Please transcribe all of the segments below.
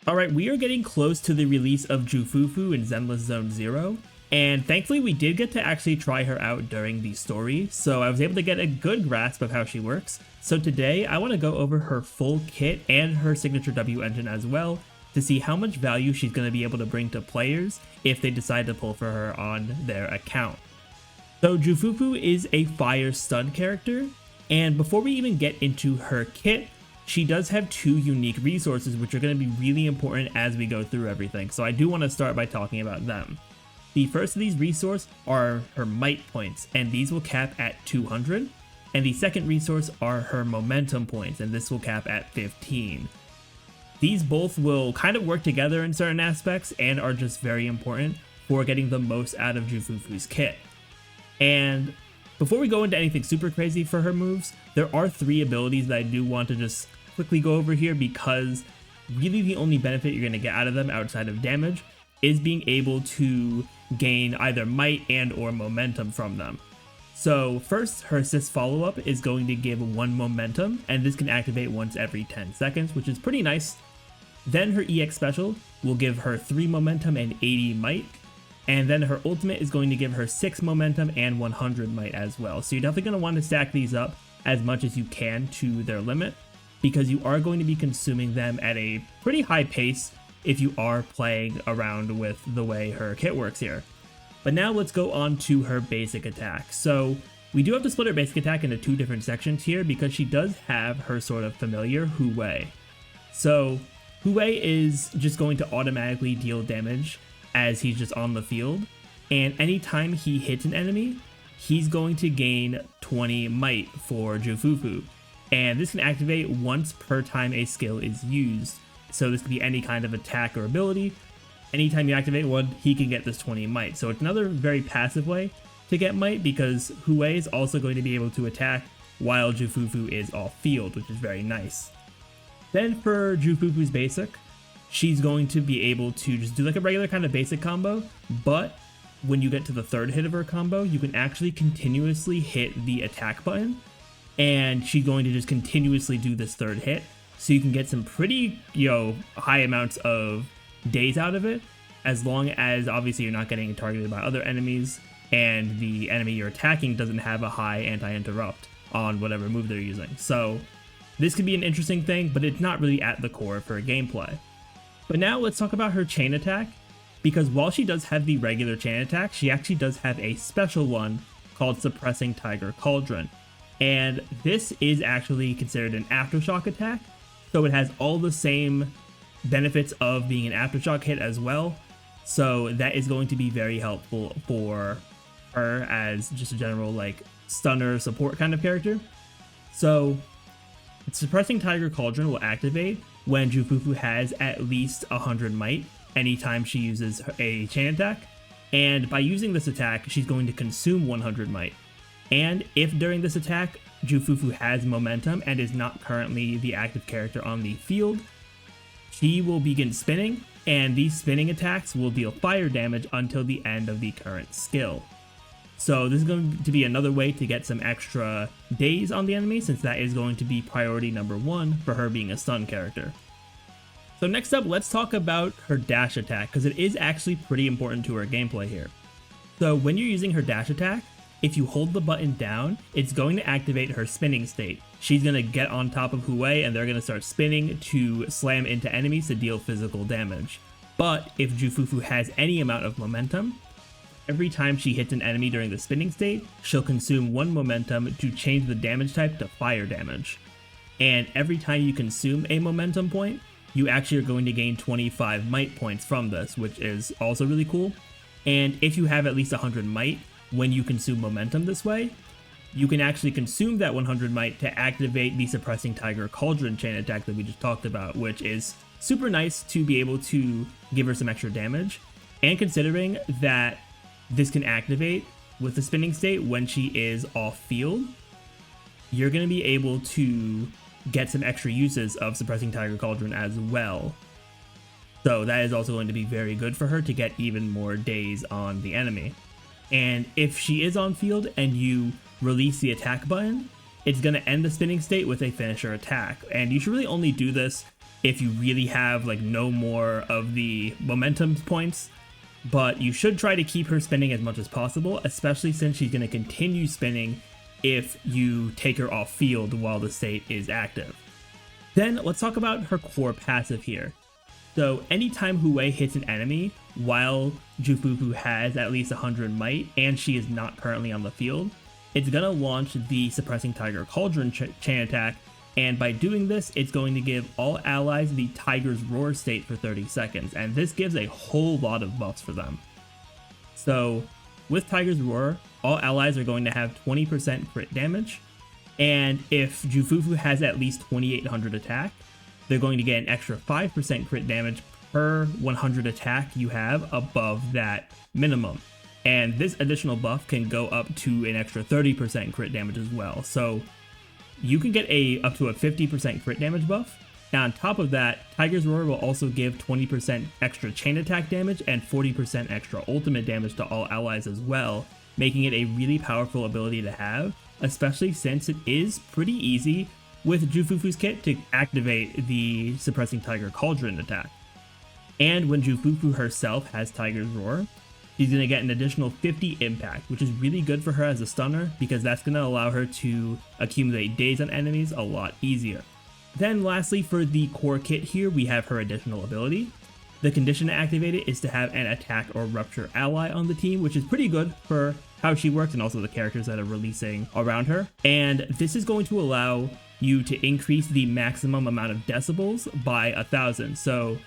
Alright, we are getting close to the release of Ju Fufu in Zenless Zone Zero, and thankfully we did get to actually try her out during the story, so I was able to get a good grasp of how she works. So today I want to go over her full kit and her signature W engine as well, to see how much value she's going to be able to bring to players if they decide to pull for her on their account. So Ju Fufu is a fire stun character, and before we even get into her kit, she does have two unique resources which are going to be really important as we go through everything, so I do want to start by talking about them. The first of these resources are her might points, and these will cap at 200, and the second resource are her momentum points, and this will cap at 15. These both will kind of work together in certain aspects and are just very important for getting the most out of Ju Fufu's kit. And before we go into anything super crazy for her moves, there are three abilities that I do want to just quickly go over here, because really the only benefit you're going to get out of them outside of damage is being able to gain either might and or momentum from them. So first, her assist follow-up is going to give 1 momentum, and this can activate once every 10 seconds, which is pretty nice. Then her EX special will give her 3 momentum and 80 might, and then her ultimate is going to give her 6 momentum and 100 might as well. So you're definitely going to want to stack these up as much as you can to their limit, because you are going to be consuming them at a pretty high pace if you are playing around with the way her kit works here. But now let's go on to her basic attack. So we do have to split her basic attack into 2 different sections here, because she does have her sort of familiar Hu Wei. So Hu Wei is just going to automatically deal damage as he's just on the field, and anytime he hits an enemy, he's going to gain 20 might for Ju Fufu. And this can activate once per time a skill is used. So this could be any kind of attack or ability. Anytime you activate one, he can get this 20 might. So it's another very passive way to get might, because Hu Wei is also going to be able to attack while Ju Fufu is off field, which is very nice. Then for Ju Fufu's basic, she's going to be able to just do like a regular kind of basic combo, but when you get to the third hit of her combo, you can actually continuously hit the attack button, and she's going to just continuously do this third hit, so you can get some pretty, high amounts of days out of it, as long as obviously you're not getting targeted by other enemies, and the enemy you're attacking doesn't have a high anti-interrupt on whatever move they're using. So this could be an interesting thing, but it's not really at the core of her gameplay. But now let's talk about her chain attack, because while she does have the regular chain attack, she actually does have a special one called Suppressing Tiger Cauldron. And this is actually considered an aftershock attack, so it has all the same benefits of being an aftershock hit as well. So that is going to be very helpful for her as just a general like stunner support kind of character. So Suppressing Tiger Cauldron will activate when Ju Fufu has at least 100 might anytime she uses a chain attack, and by using this attack she's going to consume 100 might. And if during this attack Ju Fufu has momentum and is not currently the active character on the field, she will begin spinning, and these spinning attacks will deal fire damage until the end of the current skill. So this is going to be another way to get some extra days on the enemy, since that is going to be priority number 1 for her being a stun character. So next up, let's talk about her dash attack, because it is actually pretty important to her gameplay here. So when you're using her dash attack, if you hold the button down, it's going to activate her spinning state. She's going to get on top of Hu Wei, and they're going to start spinning to slam into enemies to deal physical damage. But if Ju Fufu has any amount of momentum, every time she hits an enemy during the spinning state, she'll consume 1 momentum to change the damage type to fire damage. And every time you consume a momentum point, you actually are going to gain 25 might points from this, which is also really cool. And if you have at least 100 might, when you consume momentum this way, you can actually consume that 100 might to activate the Suppressing Tiger Cauldron chain attack that we just talked about, which is super nice to be able to give her some extra damage. And considering that this can activate with the spinning state when she is off field, you're going to be able to get some extra uses of Suppressing Tiger Cauldron as well. So that is also going to be very good for her to get even more days on the enemy. And if she is on field and you release the attack button, it's going to end the spinning state with a finisher attack. And you should really only do this if you really have like no more of the momentum points. But you should try to keep her spinning as much as possible, especially since she's going to continue spinning if you take her off field while the state is active. Then let's talk about her core passive here. So anytime Hue hits an enemy while Ju Fufu has at least 100 might and she is not currently on the field, it's going to launch the Suppressing Tiger Cauldron chain attack, and by doing this, it's going to give all allies the Tiger's Roar state for 30 seconds, and this gives a whole lot of buffs for them. So with Tiger's Roar, all allies are going to have 20% crit damage, and if Ju Fufu has at least 2800 attack, they're going to get an extra 5% crit damage per 100 attack you have above that minimum. And this additional buff can go up to an extra 30% crit damage as well. So you can get up to a 50% crit damage buff. Now on top of that, Tiger's Roar will also give 20% extra chain attack damage and 40% extra ultimate damage to all allies as well, making it a really powerful ability to have, especially since it is pretty easy with Ju Fufu's kit to activate the Suppressing Tiger Cauldron attack. And when Ju Fufu herself has Tiger's Roar, she's going to get an additional 50 impact, which is really good for her as a stunner because that's going to allow her to accumulate days on enemies a lot easier. Then lastly, for the core kit here, we have her additional ability. The condition to activate it is to have an attack or rupture ally on the team, which is pretty good for how she works and also the characters that are releasing around her. And this is going to allow you to increase the maximum amount of decibels by 1,000. So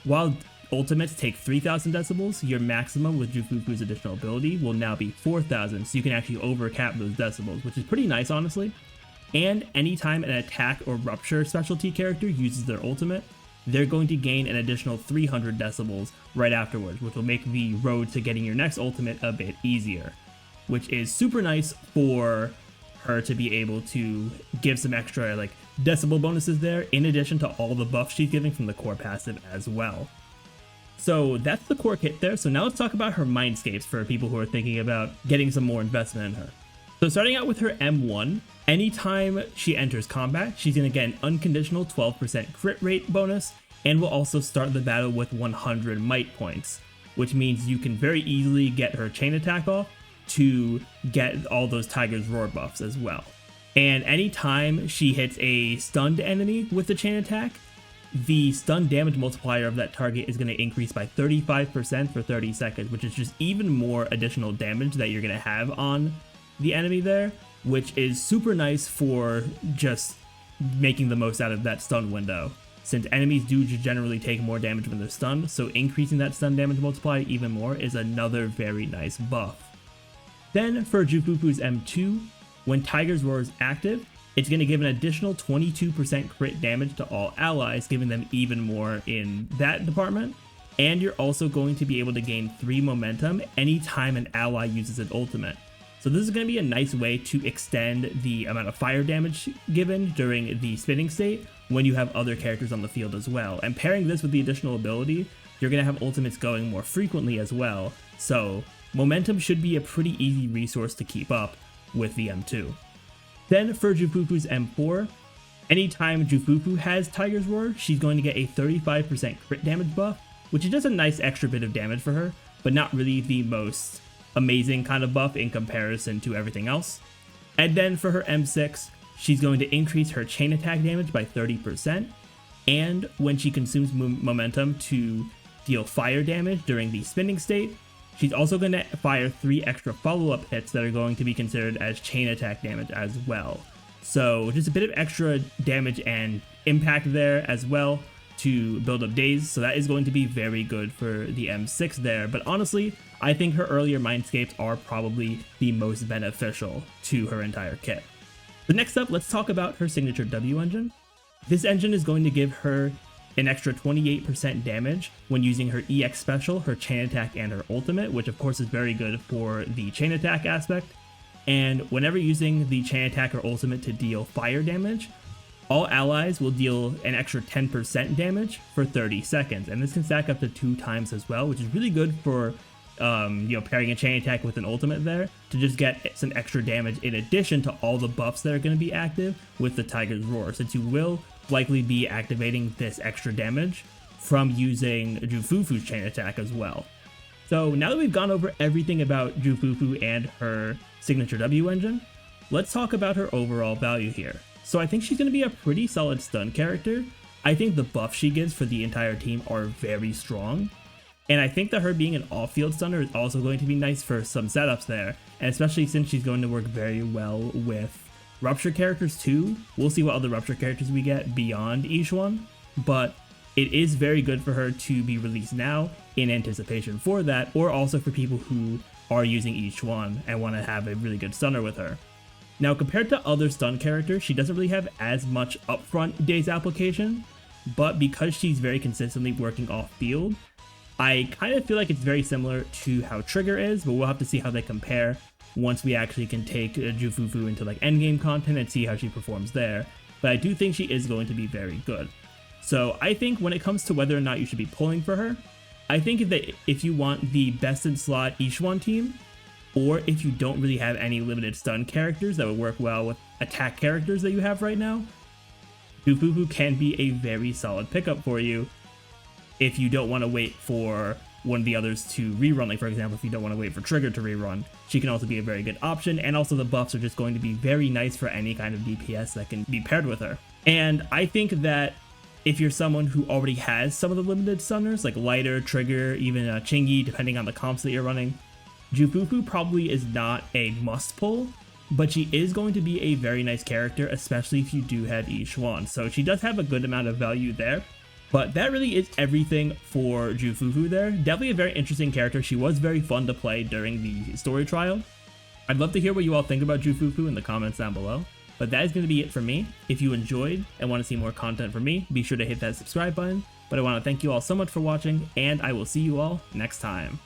while ultimates take 3,000 decibels, your maximum with Ju Fufu's additional ability will now be 4,000, so you can actually overcap those decibels, which is pretty nice, honestly. And anytime an attack or rupture specialty character uses their ultimate, they're going to gain an additional 300 decibels right afterwards, which will make the road to getting your next ultimate a bit easier, which is super nice for her to be able to give some extra like decibel bonuses there, in addition to all the buffs she's giving from the core passive as well. So that's the core kit there. So now let's talk about her Mindscapes for people who are thinking about getting some more investment in her. So starting out with her M1, anytime she enters combat, she's going to get an unconditional 12% crit rate bonus and will also start the battle with 100 might points, which means you can very easily get her chain attack off to get all those Tiger's Roar buffs as well. And anytime she hits a stunned enemy with the chain attack, the stun damage multiplier of that target is going to increase by 35% for 30 seconds, which is just even more additional damage that you're going to have on the enemy there, which is super nice for just making the most out of that stun window, since enemies do generally take more damage when they're stunned, so increasing that stun damage multiplier even more is another very nice buff. Then for Ju Fufu's M2, when Tiger's Roar is active, it's going to give an additional 22% crit damage to all allies, giving them even more in that department. And you're also going to be able to gain 3 momentum anytime an ally uses an ultimate. So this is going to be a nice way to extend the amount of fire damage given during the spinning state when you have other characters on the field as well. And pairing this with the additional ability, you're going to have ultimates going more frequently as well. So momentum should be a pretty easy resource to keep up with the M2. Then for Ju Fufu's M4, anytime Ju Fufu has Tiger's Roar, she's going to get a 35% crit damage buff, which is just a nice extra bit of damage for her, but not really the most amazing kind of buff in comparison to everything else. And then for her M6, she's going to increase her chain attack damage by 30%, and when she consumes momentum to deal fire damage during the spinning state, she's also going to fire 3 extra follow-up hits that are going to be considered as chain attack damage as well. So just a bit of extra damage and impact there as well to build up days. So that is going to be very good for the M6 there. But honestly, I think her earlier Mindscapes are probably the most beneficial to her entire kit. So next up, let's talk about her signature W engine. This engine is going to give her an extra 28% damage when using her EX special, her chain attack, and her ultimate, which of course is very good for the chain attack aspect. And whenever using the chain attack or ultimate to deal fire damage, all allies will deal an extra 10% damage for 30 seconds. And this can stack up to 2 times as well, which is really good for pairing a chain attack with an ultimate there to just get some extra damage in addition to all the buffs that are going to be active with the Tiger's Roar, since you will likely be activating this extra damage from using Ju Fufu's chain attack as well. So now that we've gone over everything about Ju Fufu and her signature W engine, let's talk about her overall value here. So I think she's going to be a pretty solid stun character. I think the buffs she gives for the entire team are very strong. And I think that her being an off-field stunner is also going to be nice for some setups there, and especially since she's going to work very well with Rupture characters too. We'll see what other Rupture characters we get beyond each one, but it is very good for her to be released now in anticipation for that, or also for people who are using each one and want to have a really good stunner with her. Now, compared to other stun characters, she doesn't really have as much upfront daze application, but because she's very consistently working off-field, I kind of feel like it's very similar to how Trigger is, but we'll have to see how they compare once we actually can take Ju Fufu into like endgame content and see how she performs there. But I do think she is going to be very good. So I think when it comes to whether or not you should be pulling for her, I think if you want the best in slot each one team, or if you don't really have any limited stun characters that would work well with attack characters that you have right now, Ju Fufu can be a very solid pickup for you if you don't want to wait for one of the others to rerun. Like for example, if you don't want to wait for Trigger to rerun, she can also be a very good option, and also the buffs are just going to be very nice for any kind of DPS that can be paired with her. And I think that if you're someone who already has some of the limited stunners, like Lighter, Trigger, even Chingy, depending on the comps that you're running, Ju Fufu probably is not a must pull, but she is going to be a very nice character, especially if you do have each one. So she does have a good amount of value there. But that really is everything for Ju Fufu there. Definitely a very interesting character. She was very fun to play during the story trial. I'd love to hear what you all think about Ju Fufu in the comments down below. But that is going to be it for me. If you enjoyed and want to see more content from me, be sure to hit that subscribe button. But I want to thank you all so much for watching, and I will see you all next time.